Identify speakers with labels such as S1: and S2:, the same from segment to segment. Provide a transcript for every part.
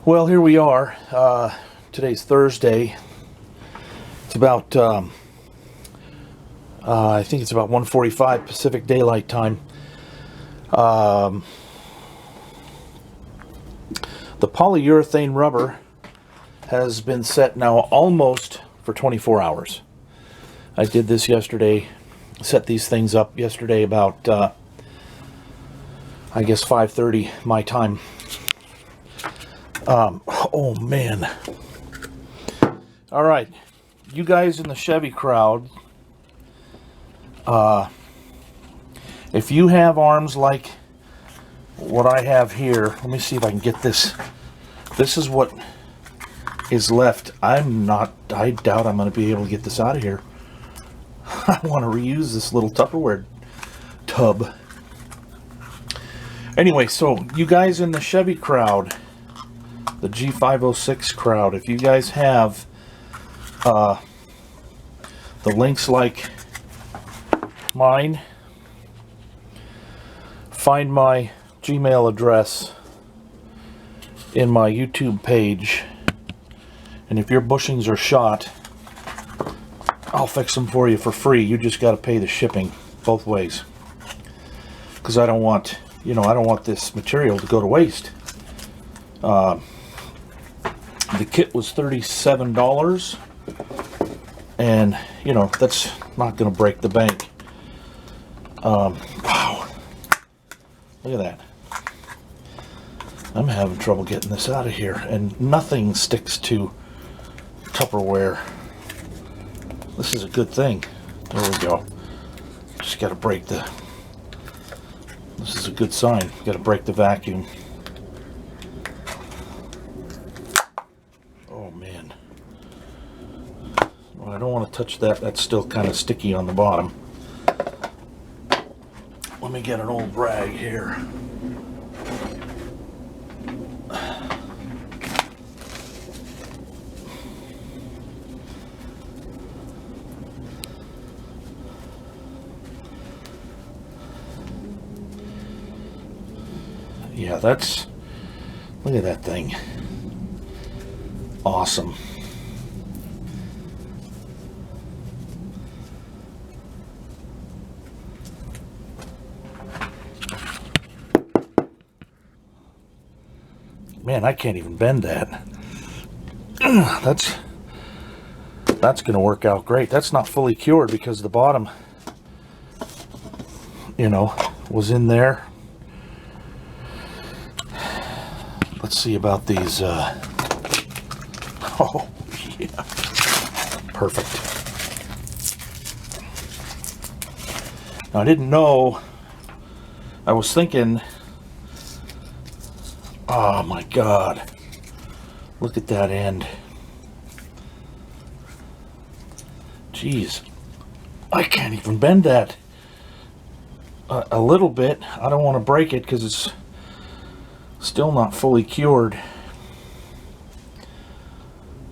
S1: Well, here we are. Today's Thursday. It's about, I think it's about 1:45 Pacific Daylight Time. The polyurethane rubber has been set now almost for 24 hours. I did this yesterday, set these things up yesterday about, I guess 5:30 my time. Oh man. All right, you guys in the Chevy crowd, if you have arms like what I have here, let me see if I can get this. This is what is left. I doubt I'm going to be able to get this out of here. I want to reuse this little Tupperware tub. Anyway, so you guys in the Chevy crowd, the G506 crowd, if you guys have the links like mine, find my Gmail address in my YouTube page, and if your bushings are shot, I'll fix them for you for free. You just got to pay the shipping both ways, because I don't want, I don't want this material to go to waste. The kit was $37, and that's not going to break the bank. Wow, look at that. I'm having trouble getting this out of here, and nothing sticks to Tupperware. This is a good thing. There we go. Just got to break the... This is a good sign. Got to break the vacuum. Oh man. Well, I don't want to touch that. That's still kind of sticky on the bottom. Let me get an old rag here. Yeah, that's... Look at that thing. Awesome. Man, I can't even bend that. That's going to work out great. That's not fully cured because the bottom, was in there. Let's see about these. Oh, yeah. Perfect. Now, I didn't know. I was thinking, oh my God. Look at that end. Jeez. I can't even bend that. A little bit. I don't want to break it because it's still not fully cured,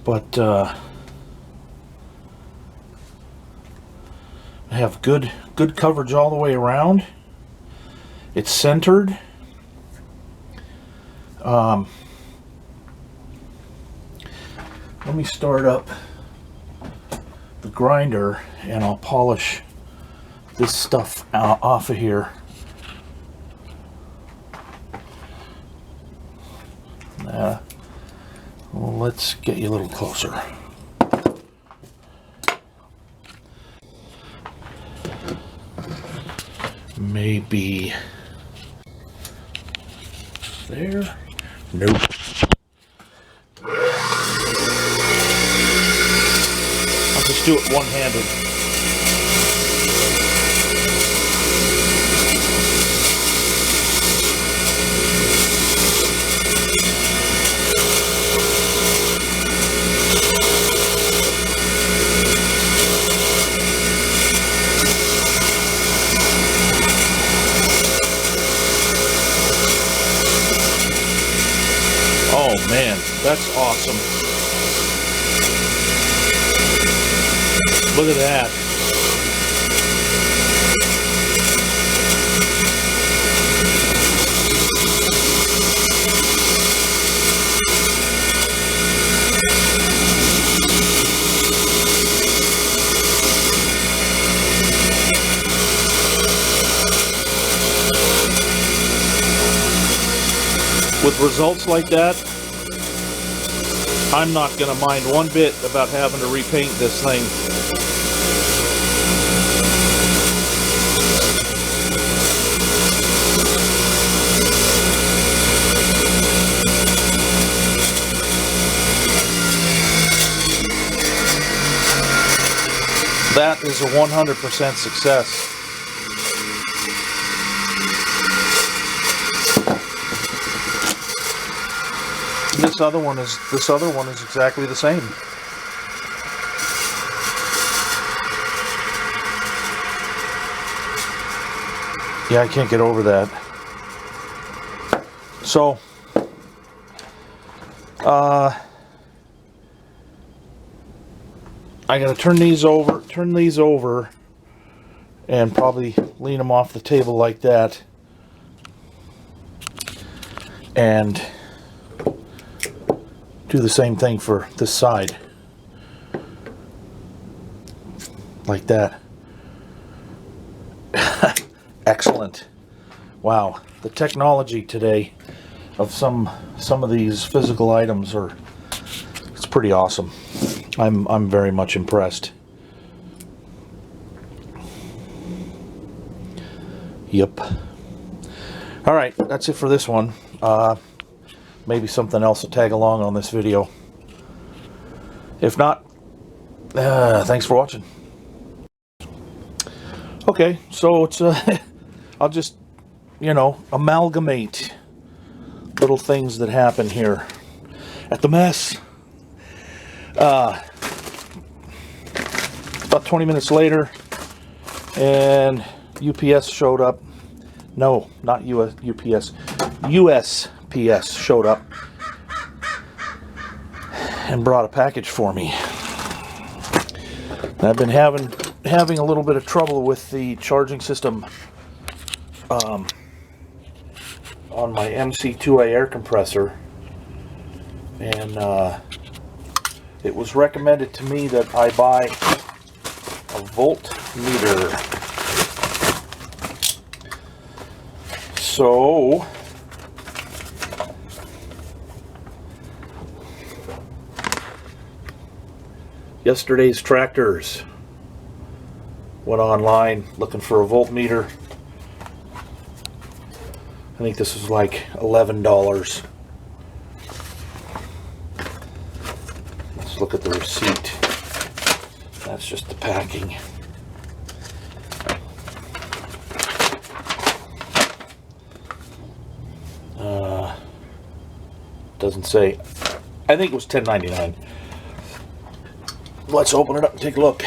S1: but I have good coverage all the way around. It's centered. Let me start up the grinder and I'll polish this stuff off of here. Well, let's get you a little closer. Maybe there? Nope. I'll just do it one-handed. Oh man, that's awesome. Look at that. With results like that, I'm not going to mind one bit about having to repaint this thing. That is a 100% success. This other one is exactly the same. Yeah, I can't get over that. So I gotta turn these over and probably lean them off the table like that, and do the same thing for this side, like that. Excellent. Wow, the technology today of some of these physical items it's pretty awesome. I'm very much impressed. Yep. All right, that's it for this one. Maybe something else will tag along on this video. If not, thanks for watching. Okay, so it's I'll just, amalgamate little things that happen here at the mess. About 20 minutes later, and UPS showed up. No, not UPS. USPS showed up and brought a package for me. And I've been having a little bit of trouble with the charging system on my MC2A air compressor, and it was recommended to me that I buy a voltmeter. So yesterday's tractors went online looking for a voltmeter. I think this was like $11. Let's look at the receipt. That's just the packing. Doesn't say. I think it was $10.99. Let's open it up and take a look.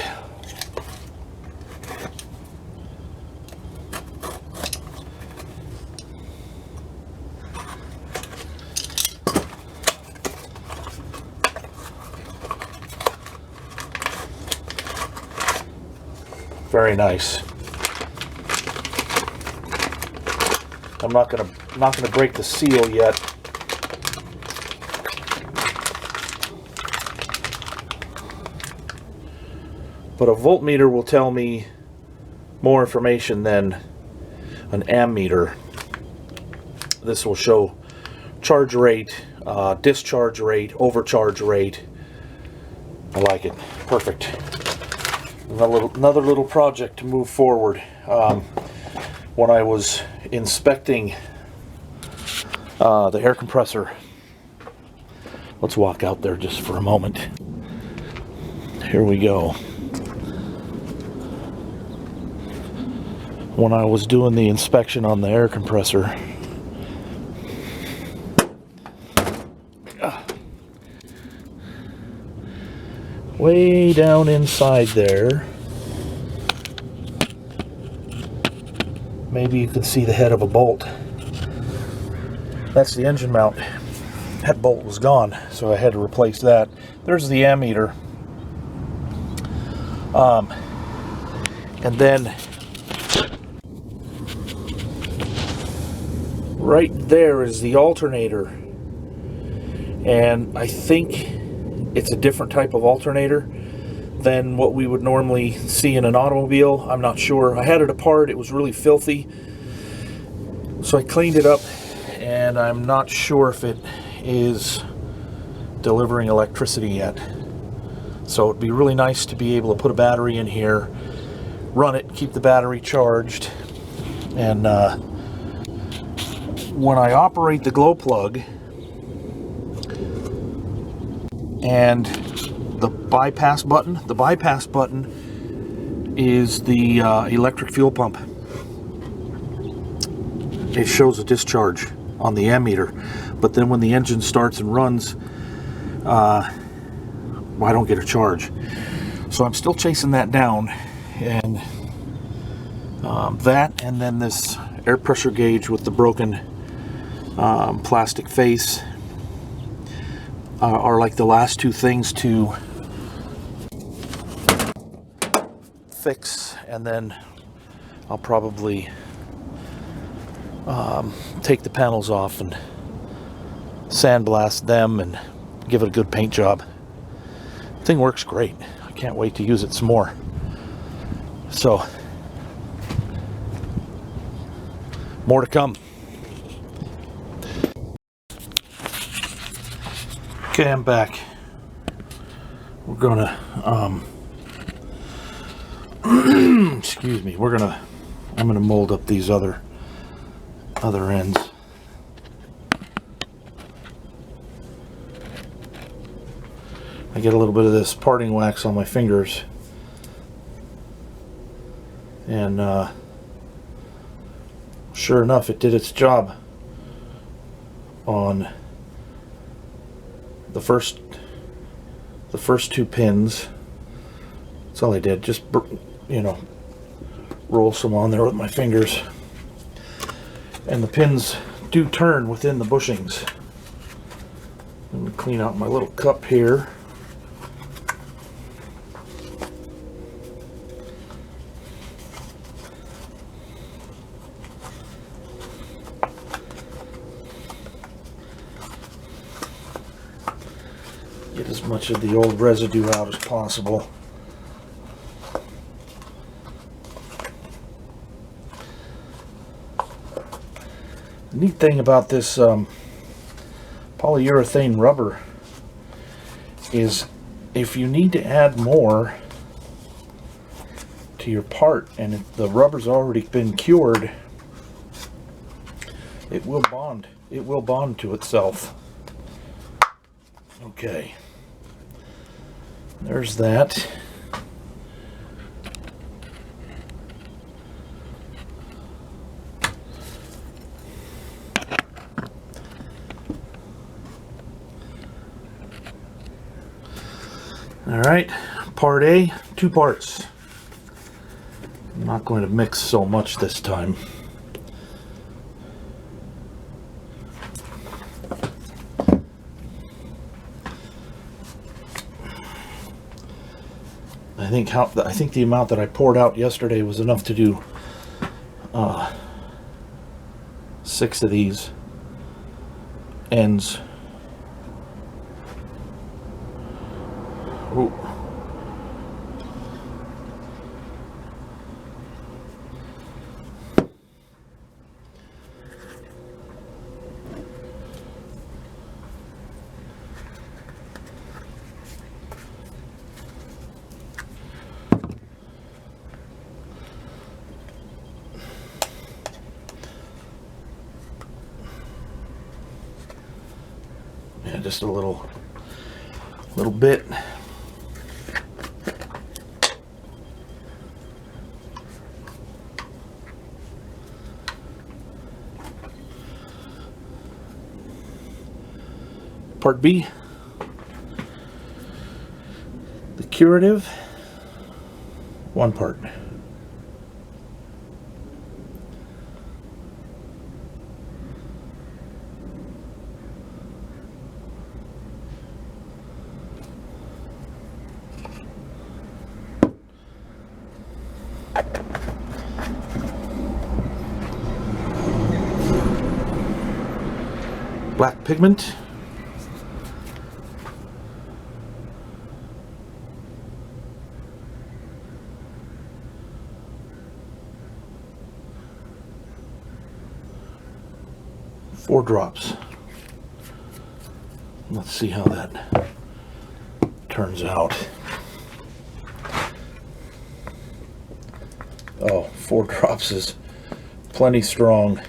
S1: Very nice. I'm not gonna break the seal yet. But a voltmeter will tell me more information than an ammeter. This will show charge rate, discharge rate, overcharge rate. I like it. Perfect. Another little project to move forward. When I was inspecting the air compressor, let's walk out there just for a moment. Here we go. When I was doing the inspection on the air compressor, way down inside there, maybe you can see the head of a bolt. That's the engine mount. That bolt was gone, so I had to replace that. There's the ammeter. And then right there is the alternator, and I think it's a different type of alternator than what we would normally see in an automobile. I'm not sure. I had it apart. It was really filthy, so I cleaned it up and and I'm not sure if it is delivering electricity yet. So it'd be really nice to be able to put a battery in here, run it, keep the battery charged, and when I operate the glow plug and the bypass button is the electric fuel pump. It shows a discharge on the ammeter, but then when the engine starts and runs, I don't get a charge. So I'm still chasing that down, and that, and then this air pressure gauge with the broken plastic face are like the last two things to fix, and then I'll probably take the panels off and sandblast them and give it a good paint job. Thing works great. I can't wait to use it some more. So, more to come. Okay, I'm back. We're gonna excuse me, I'm gonna mold up these other ends. I get a little bit of this parting wax on my fingers, and sure enough, it did its job on the first two pins. That's all I did, just roll some on there with my fingers, and the pins do turn within the bushings. Let me clean out my little cup here. Get as much of the old residue out as possible. The neat thing about this polyurethane rubber is if you need to add more to your part and the rubber's already been cured, it will bond. It will bond to itself. Okay. There's that. All right, part A, 2 parts. I'm not going to mix so much this time. I think the amount that I poured out yesterday was enough to do 6 of these ends. Ooh. Yeah, just a little bit. Part B, the curative, 1 part. Black pigment. 4 drops. Let's see how that turns out. Oh, 4 drops is plenty strong.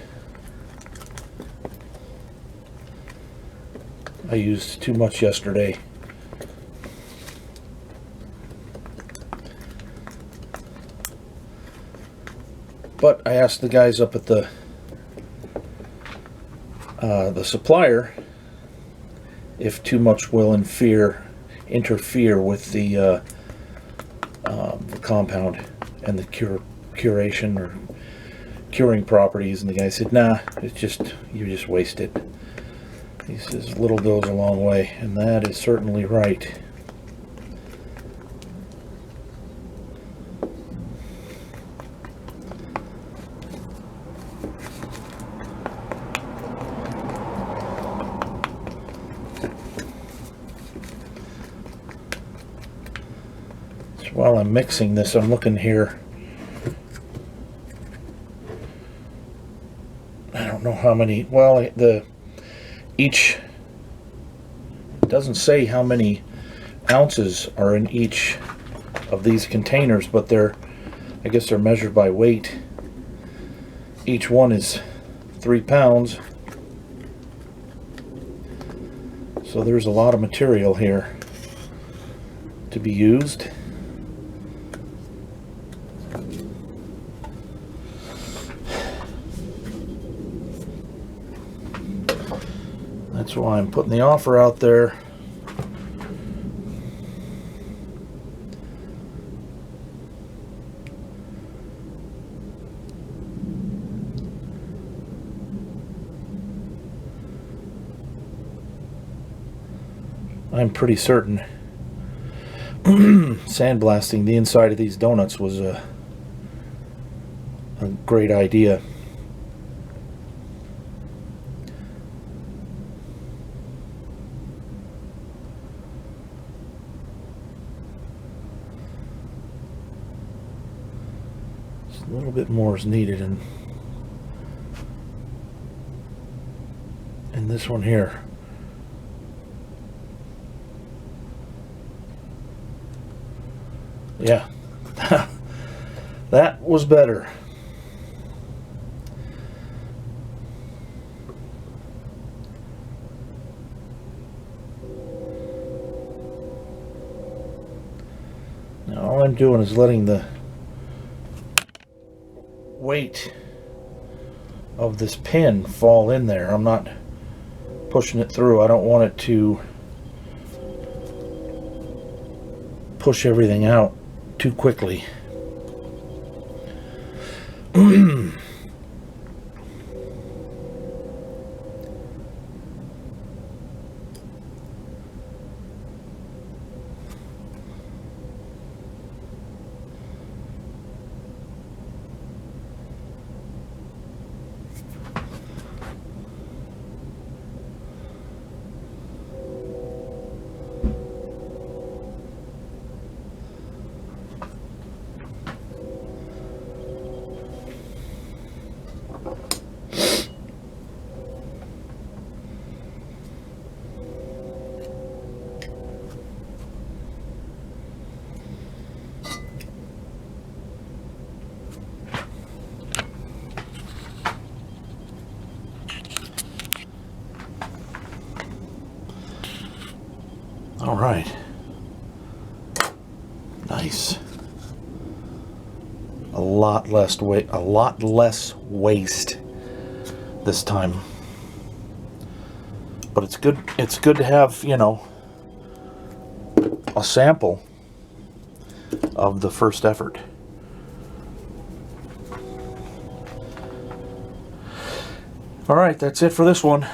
S1: I used too much yesterday. But I asked the guys up at the supplier if too much will interfere with the compound and the curation or curing properties, and the guy said, nah, it's just, you just waste it. He says little goes a long way, and that is certainly right. So while I'm mixing this, I'm looking here. I don't know how many, well, each doesn't say how many ounces are in each of these containers, but I guess they're measured by weight. Each one is 3 pounds, so there's a lot of material here to be used. That's why I'm putting the offer out there. I'm pretty certain sandblasting the inside of these donuts was a great idea. A little bit more is needed in this one here. Yeah, that was better. Now all I'm doing is letting the weight of this pin fall in there. I'm not pushing it through. I don't want it to push everything out too quickly. All right. Nice. A lot less waste this time. But it's good to have, you know, a sample of the first effort. All right, that's it for this one.